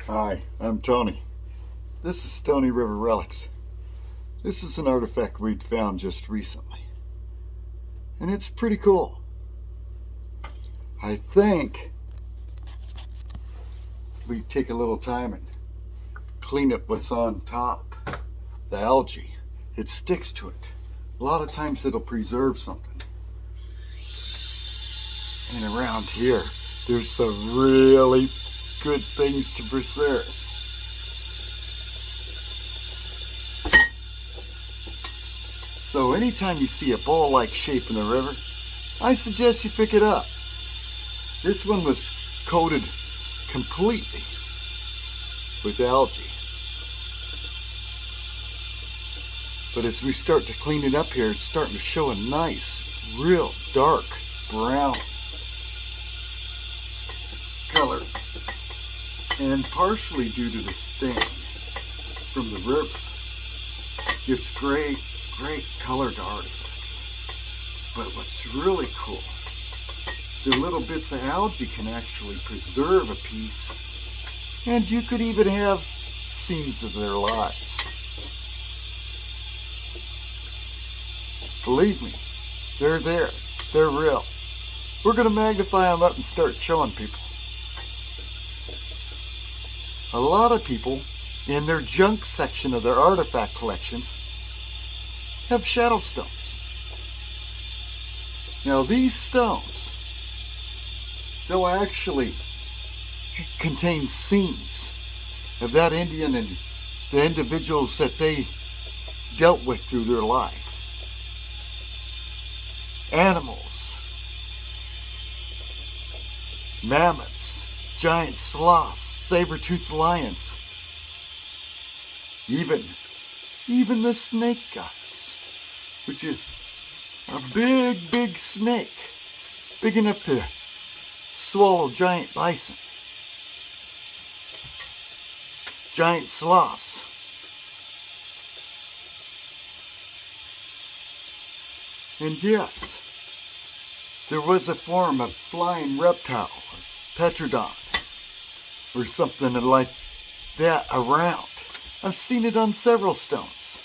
Hi, I'm Tony. This is Stony River Relics. This is an artifact we'd found just recently. And it's pretty cool. I think we take a little time and clean up what's on top. The algae. It sticks to it. A lot of times it'll preserve something. And around here, there's some really good things to preserve. So anytime you see a bowl-like shape in the river, I suggest you pick it up. This one was coated completely with algae. But as we start to clean it up here, it's starting to show a nice, real dark brown color. And partially due to the stain from the river, gives great color to artifacts. But what's really cool, the little bits of algae can actually preserve a piece, and you could even have scenes of their lives. Believe me, they're there. They're real. We're going to magnify them up and start showing people. A lot of people, in their junk section of their artifact collections, have shadowstones. Now these stones, they'll actually contain scenes of that Indian and the individuals that they dealt with through their life. Animals, mammoths, giant sloths, saber-toothed lions, even the snake guys, which is a big snake, big enough to swallow giant bison, giant sloths, and yes, there was a form of flying reptile, petrodon, or something like that around. I've seen it on several stones.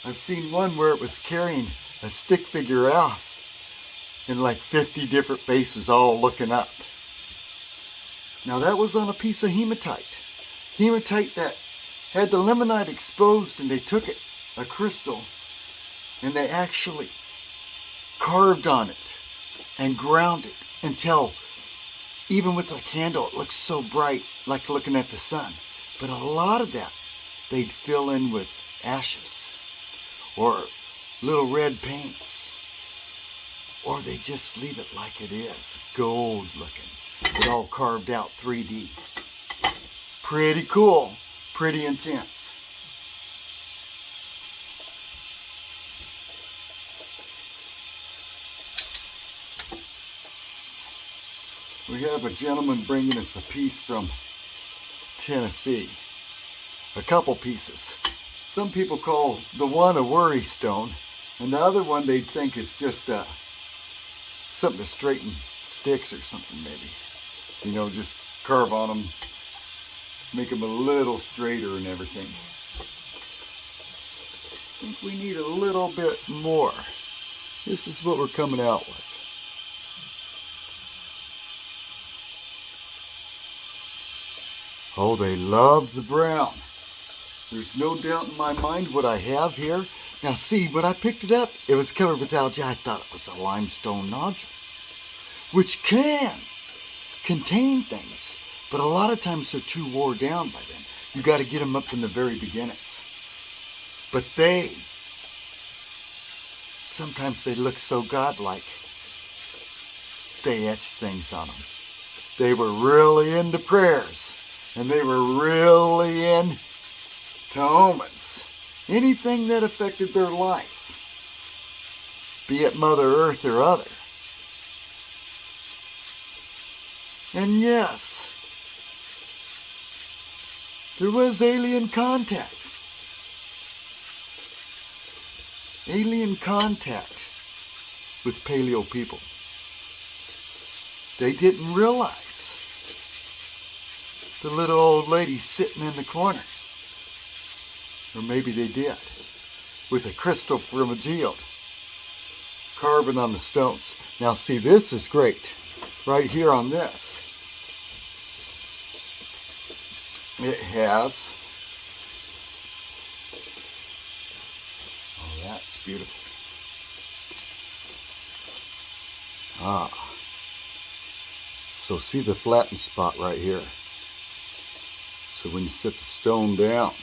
I've seen one where it was carrying a stick figure out in like 50 different faces all looking up. Now that was on a piece of hematite. Hematite that had the limonite exposed, and they took it, a crystal, and they actually carved on it and ground it until even with a candle it looks so bright, like looking at the sun. But a lot of that they'd fill in with ashes or little red paints, or they just leave it like it is, gold looking, it all carved out 3D. Pretty cool, pretty intense. We have a gentleman bringing us a piece from Tennessee. A couple pieces. Some people call the one a worry stone, and the other one they think is just something to straighten sticks or something maybe. You know, just carve on them, make them a little straighter and everything. I think we need a little bit more. This is what we're coming out with. Oh, they love the brown. There's no doubt in my mind what I have here. Now see, when I picked it up, it was covered with algae. I thought it was a limestone nodule, which can contain things, but a lot of times they're too wore down by then. You got to get them up in the very beginnings. But sometimes they look so godlike, they etch things on them. They were really into prayers. And they were really into omens. Anything that affected their life, be it Mother Earth or other. And yes, there was alien contact. Alien contact with paleo people. They didn't realize the little old lady sitting in the corner. Or maybe they did. With a crystal from a geode. Carving on the stones. Now see, this is great. Right here on this. It has, oh, that's beautiful. Ah, so see the flattened spot right here. So when you set the stone down,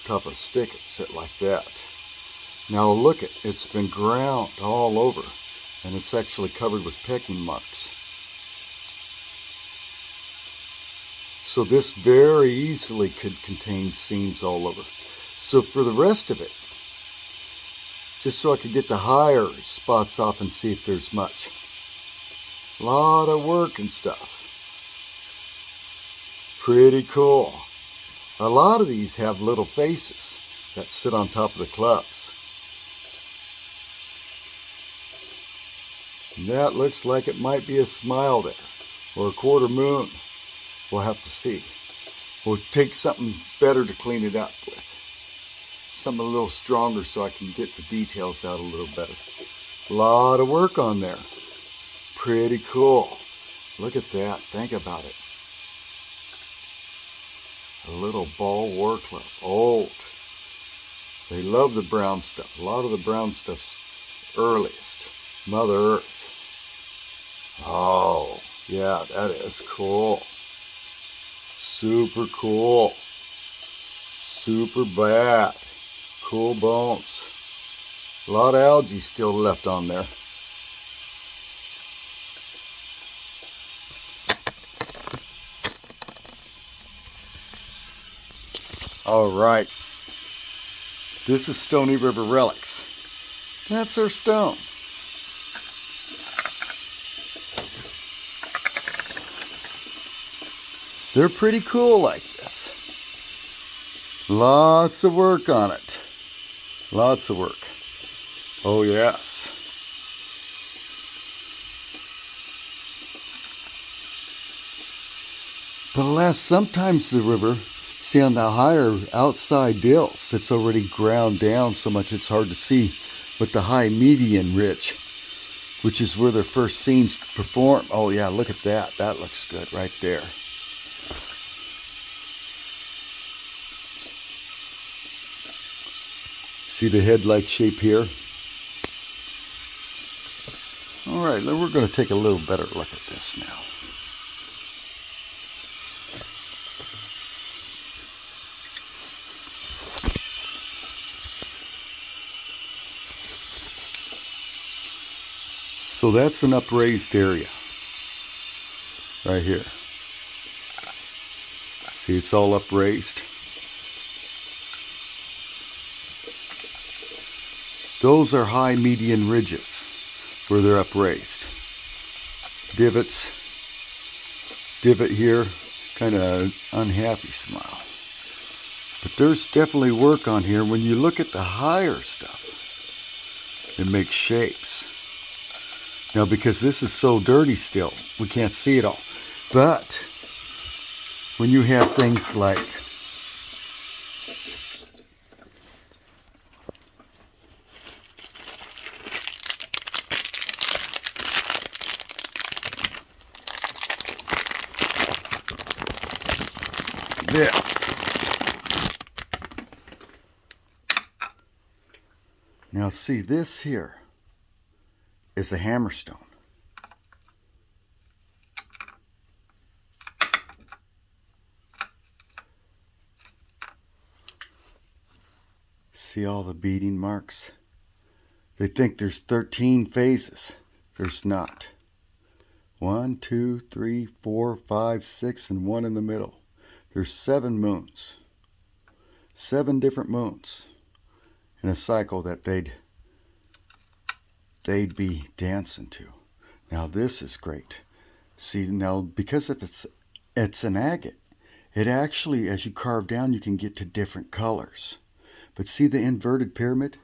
top of a stick, it sit like that. Now look it's been ground all over, and it's actually covered with pecking marks. So this very easily could contain seams all over. So for the rest of it, just so I could get the higher spots off and see if there's much. A lot of work and stuff. Pretty cool. A lot of these have little faces that sit on top of the clubs. And that looks like it might be a smile there, or a quarter moon. We'll have to see. We'll take something better to clean it up with. Something a little stronger so I can get the details out a little better. A lot of work on there. Pretty cool. Look at that. Think about it. A little ball war club. Old. They love the brown stuff. A lot of the brown stuff's earliest. Mother Earth. Oh, yeah, that is cool. Super cool. Super bad. Cool bones. A lot of algae still left on there. All right. This is Stony River Relics. That's our stone. They're pretty cool like this. Lots of work on it. Lots of work. Oh yes. But alas, sometimes the river, see on the higher outside dills, it's already ground down so much it's hard to see. But the high median ridge, which is where the first scenes perform. Oh yeah, look at that. That looks good right there. See the head-like shape here? All right, then we're going to take a little better look at this now. So that's an upraised area right here. See, it's all upraised. Those are high median ridges where they're upraised. Divots. Divot here, kind of unhappy smile. But there's definitely work on here. When you look at the higher stuff, it makes shapes. Now, because this is so dirty still, we can't see it all. But when you have things like this. Now see, this here is a hammerstone. See all the beading marks? They think there's 13 phases. There's not. 1, 2, 3, 4, 5, 6, and 1 in the middle. There's 7 moons. 7 different moons in a cycle that they'd be dancing to. Now this is great. See, now because if it's an agate, it actually, as you carve down, you can get to different colors. But see the inverted pyramid?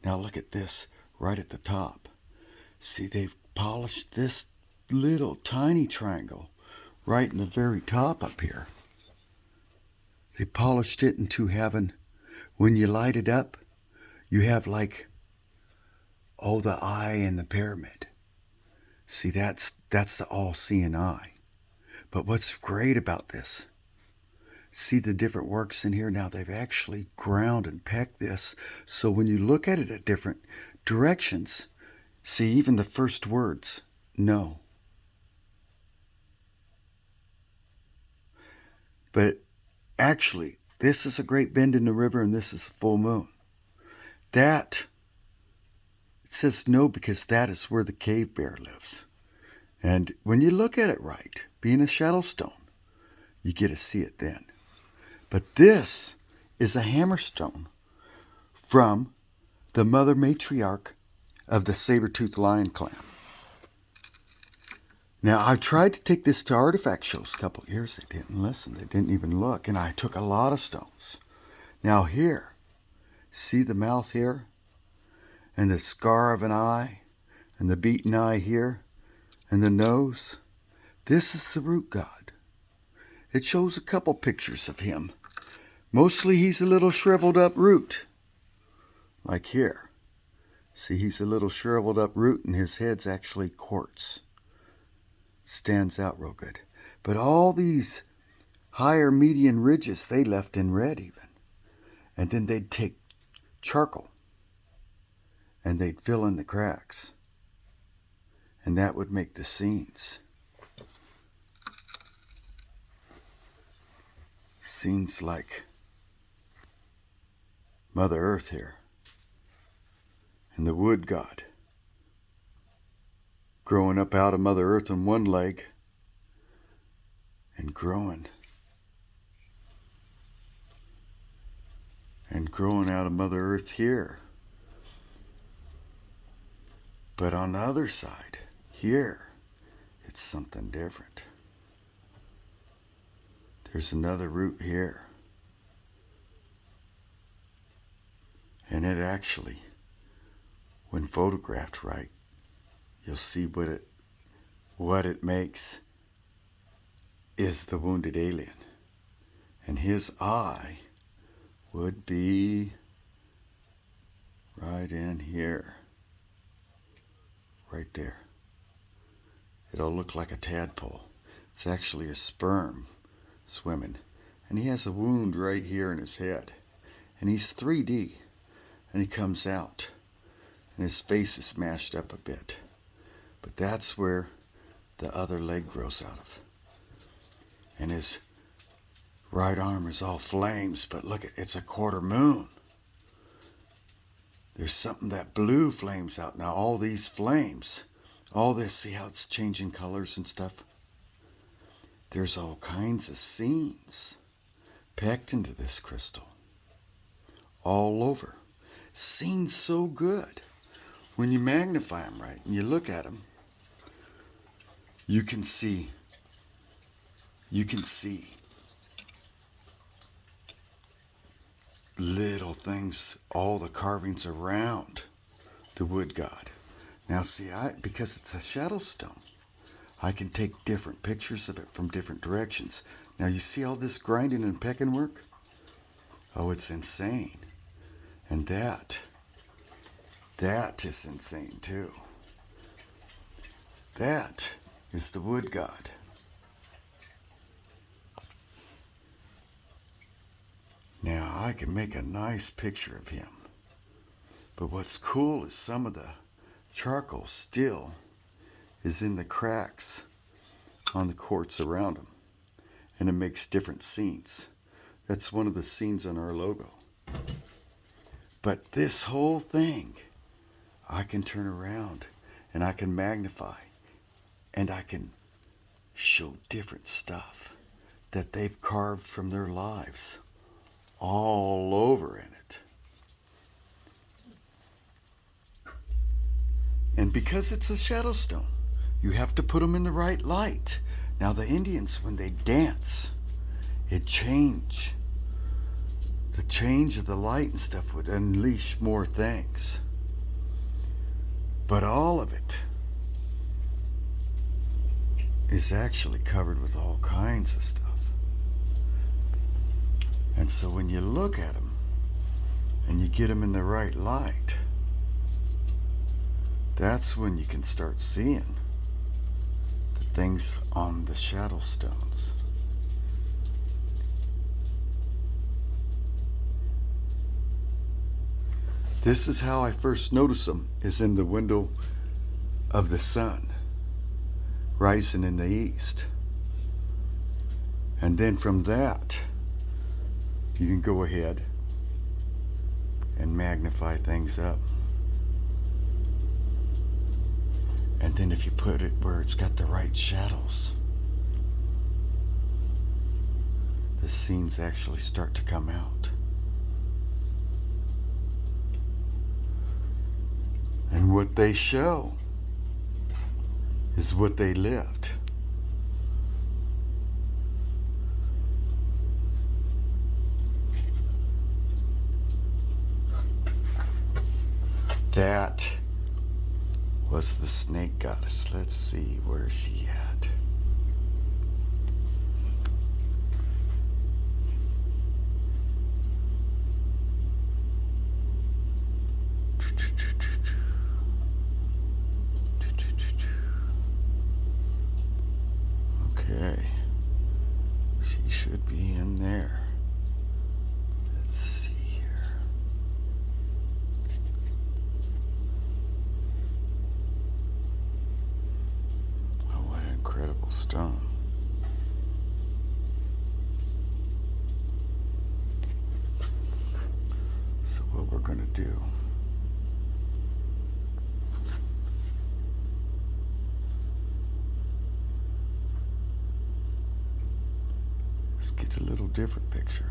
Now look at this right at the top. See, they've polished this little tiny triangle right in the very top up here. They polished it into having, when you light it up, you have like, oh, the eye in the pyramid. See, that's the all-seeing eye. But what's great about this, see the different works in here? Now they've actually ground and pecked this, so when you look at it at different directions, see even the first words, no. But actually, this is a great bend in the river and this is a full moon. That, it says no because that is where the cave bear lives. And when you look at it right, being a shadowstone, you get to see it then. But this is a hammerstone from the mother matriarch of the saber-toothed lion clan. Now, I tried to take this to artifact shows a couple of years. They didn't listen. They didn't even look. And I took a lot of stones. Now here, see the mouth here? And the scar of an eye? And the beaten eye here? And the nose? This is the root god. It shows a couple pictures of him. Mostly he's a little shriveled up root. Like here. See, he's a little shriveled up root and his head's actually quartz. Stands out real good. But all these higher median ridges, they left in red even. And then they'd take charcoal and they'd fill in the cracks. And that would make the scenes. Scenes like Mother Earth here. And the wood god. Growing up out of Mother Earth on one leg and growing out of Mother Earth here. But on the other side, here, it's something different. There's another root here. And it actually, when photographed right, you'll see what it makes is the wounded alien. And his eye would be right in here. Right there. It'll look like a tadpole. It's actually a sperm swimming. And he has a wound right here in his head. And he's 3D. And he comes out. And his face is smashed up a bit. But that's where the other leg grows out of. And his right arm is all flames, but look, it's a quarter moon. There's something that blue flames out. Now all these flames, all this, see how it's changing colors and stuff? There's all kinds of scenes packed into this crystal. All over. Scenes so good. When you magnify them right and you look at them, you can see little things, all the carvings around the wood god. Now see, because it's a shadow stone, I can take different pictures of it from different directions. Now you see all this grinding and pecking work? Oh, it's insane. And that is insane too. That is the wood god. Now I can make a nice picture of him. But what's cool is some of the charcoal still is in the cracks on the quartz around him. And it makes different scenes. That's one of the scenes on our logo. But this whole thing, I can turn around and I can magnify. And I can show different stuff that they've carved from their lives all over in it. And because it's a shadow stone, you have to put them in the right light. Now the Indians, when they dance, the change of the light and stuff would unleash more things. But all of it is actually covered with all kinds of stuff. And so when you look at them and you get them in the right light, that's when you can start seeing the things on the shadowstones. This is how I first noticed them, is in the window of the sun rising in the east. And then from that, you can go ahead and magnify things up. And then if you put it where it's got the right shadows, the scenes actually start to come out. And what they show is what they lived. That was the snake goddess. Let's see where she at. Okay, she should be in there. Let's see here. Oh, what an incredible stone. So what we're gonna do, let's get a little different picture.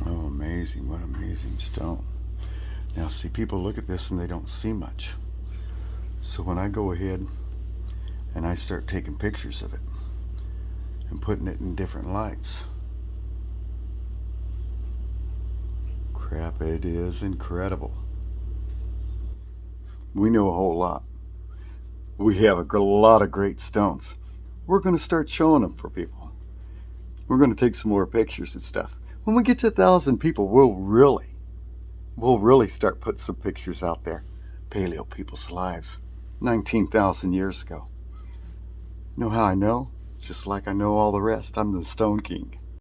Oh, amazing, what an amazing stone. Now see, people look at this and they don't see much. So when I go ahead and I start taking pictures of it and putting it in different lights, crap, it is incredible. We know a whole lot. We have a lot of great stones. We're going to start showing them for people. We're going to take some more pictures and stuff. When we get to 1,000 people, we'll really start putting some pictures out there. Paleo people's lives, 19,000 years ago. Know how I know? Just like I know all the rest. I'm the Stone King.